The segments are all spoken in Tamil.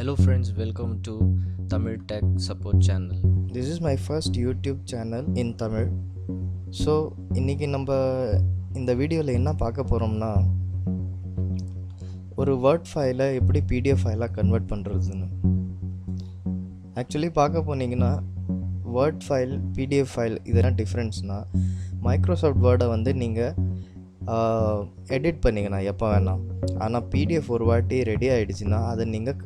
Hello friends, welcome to Tamil Tech Support Channel. This is my first YouTube channel in Tamil. So இன்றைக்கி நம்ம இந்த வீடியோவில் என்ன பார்க்க போகிறோம்னா, ஒரு வேர்ட் ஃபைலை எப்படி பிடிஎஃப் ஃபைலாக கன்வெர்ட் பண்ணுறதுன்னு. ஆக்சுவலி பார்க்க போனீங்கன்னா வேர்ட் ஃபைல், பிடிஎஃப் ஃபைல் இதெல்லாம் டிஃப்ரென்ஸ்னால், மைக்ரோசாஃப்ட் வேர்டை வந்து நீங்கள் எடிட் பண்ணிங்கண்ணா எப்போ வேணாம். ஆனால் பிடிஎஃப் ஒரு வாட்டி ரெடி ஆகிடுச்சின்னா அதை நீங்கள்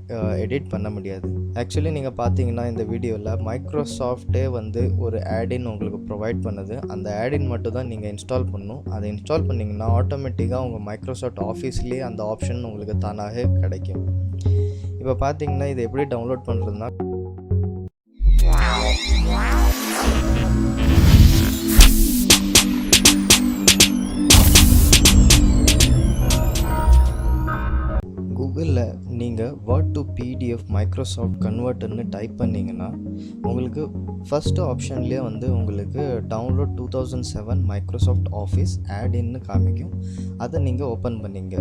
எடிட் பண்ண முடியாது. ஆக்சுவலி நீங்கள் பார்த்தீங்கன்னா இந்த வீடியோவில் மைக்ரோசாஃப்டே வந்து ஒரு ஆடின் உங்களுக்கு ப்ரொவைட் பண்ணுது. அந்த ஆடின் மட்டும் தான் நீங்கள் இன்ஸ்டால் பண்ணணும். அதை இன்ஸ்டால் பண்ணிங்கன்னா ஆட்டோமேட்டிக்காக உங்கள் மைக்ரோசாஃப்ட் ஆஃபீஸ்லேயே அந்த ஆப்ஷன் உங்களுக்கு தானாக கிடைக்கும். இப்போ பார்த்தீங்கன்னா இதை எப்படி டவுன்லோட் பண்ணுறதுனா, கூகுளில் நீங்கள் வேர்ட் டு பிடிஎஃப் மைக்ரோசாஃப்ட் கன்வெர்ட்டர்னு டைப் பண்ணிங்கன்னா உங்களுக்கு ஃபஸ்ட்டு ஆப்ஷன்லேயே வந்து உங்களுக்கு டவுன்லோட் 2007 மைக்ரோசாஃப்ட் ஆஃபீஸ் ஆடின்னு காமிக்கும். அதை நீங்கள் ஓப்பன் பண்ணிங்க.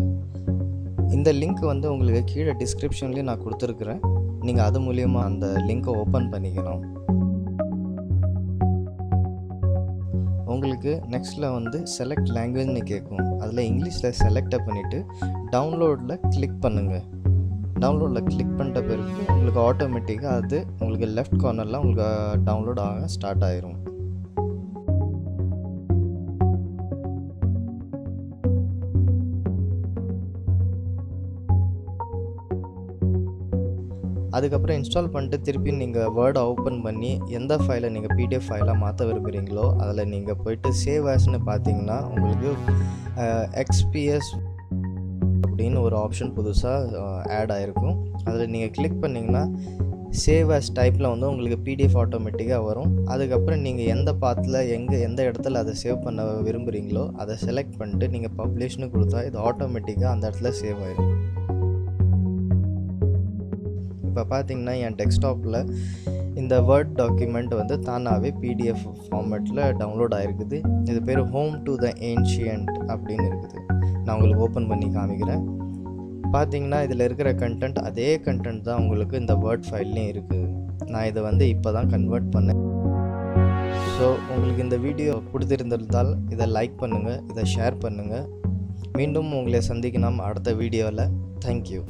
இந்த லிங்க் வந்து உங்களுக்கு கீழே டிஸ்கிரிப்ஷன்லேயே நான் கொடுத்துருக்குறேன். நீங்கள் அது மூலயமா அந்த லிங்க்கை ஓப்பன் பண்ணிக்கணும். உங்களுக்கு நெக்ஸ்ட்டில் வந்து செலக்ட் லாங்குவேஜ்னு கேட்கும். அதில் இங்கிலீஷில் செலக்டை பண்ணிவிட்டு டவுன்லோடில் கிளிக் பண்ணுங்கள். டவுன்லோடில் கிளிக் பண்ணிட்ட பிறகு உங்களுக்கு ஆட்டோமேட்டிக்காக அது உங்களுக்கு லெஃப்ட் கார்னரில் உங்களுக்கு டவுன்லோட் ஆக ஸ்டார்ட் ஆயிரும். அதுக்கப்புறம் இன்ஸ்டால் பண்ணிட்டு திருப்பி நீங்கள் வேர்டை ஓப்பன் பண்ணி எந்த ஃபைலை நீங்கள் பிடிஎஃப் ஃபைலாக மாற்ற விரும்புகிறீங்களோ அதில் நீங்கள் போய்ட்டு சேவ் ஆஸ்ன்னு பார்த்தீங்கன்னா உங்களுக்கு எக்ஸ்பிஎஸ் அப்படின்னு ஒரு ஆப்ஷன் புதுசாக ஆட் ஆகிருக்கும். அதில் நீங்கள் கிளிக் பண்ணிங்கன்னா சேவ் ஆஸ் டைப்பில் வந்து உங்களுக்கு பிடிஎஃப் ஆட்டோமேட்டிக்காக வரும். அதுக்கப்புறம் நீங்கள் எந்த பாத்தில் எந்த இடத்துல அதை சேவ் பண்ண விரும்புகிறீங்களோ அதை செலக்ட் பண்ணிட்டு நீங்கள் பப்ளிஷ்னு கொடுத்தா இது ஆட்டோமேட்டிக்காக அந்த இடத்துல சேவ் ஆகிடும். இப்போ பார்த்தீங்கன்னா என் டெஸ்க்டாப்பில் இந்த வேர்ட் டாக்குமெண்ட் வந்து தானாகவே பிடிஎஃப் ஃபார்மேட்டில் டவுன்லோட் ஆகிருக்குது. இது பேர் ஹோம் டு த ஏன்ஷியன்ட் அப்படின்னு இருக்குது. நான் உங்களுக்கு ஓப்பன் பண்ணி காமிக்கிறேன். பார்த்தீங்கன்னா இதில் இருக்கிற கண்டென்ட் அதே கண்டென்ட் தான் உங்களுக்கு இந்த வேர்ட் ஃபைல்லையும் இருக்குது. நான் இதை வந்து இப்போ தான் கன்வெர்ட் பண்ணேன். ஸோ உங்களுக்கு இந்த வீடியோ பிடித்திருந்தால் இதை லைக் பண்ணுங்கள், இதை ஷேர் பண்ணுங்கள். மீண்டும் உங்களை சந்திக்கலாம் அடுத்த வீடியோவில். தேங்க்யூ.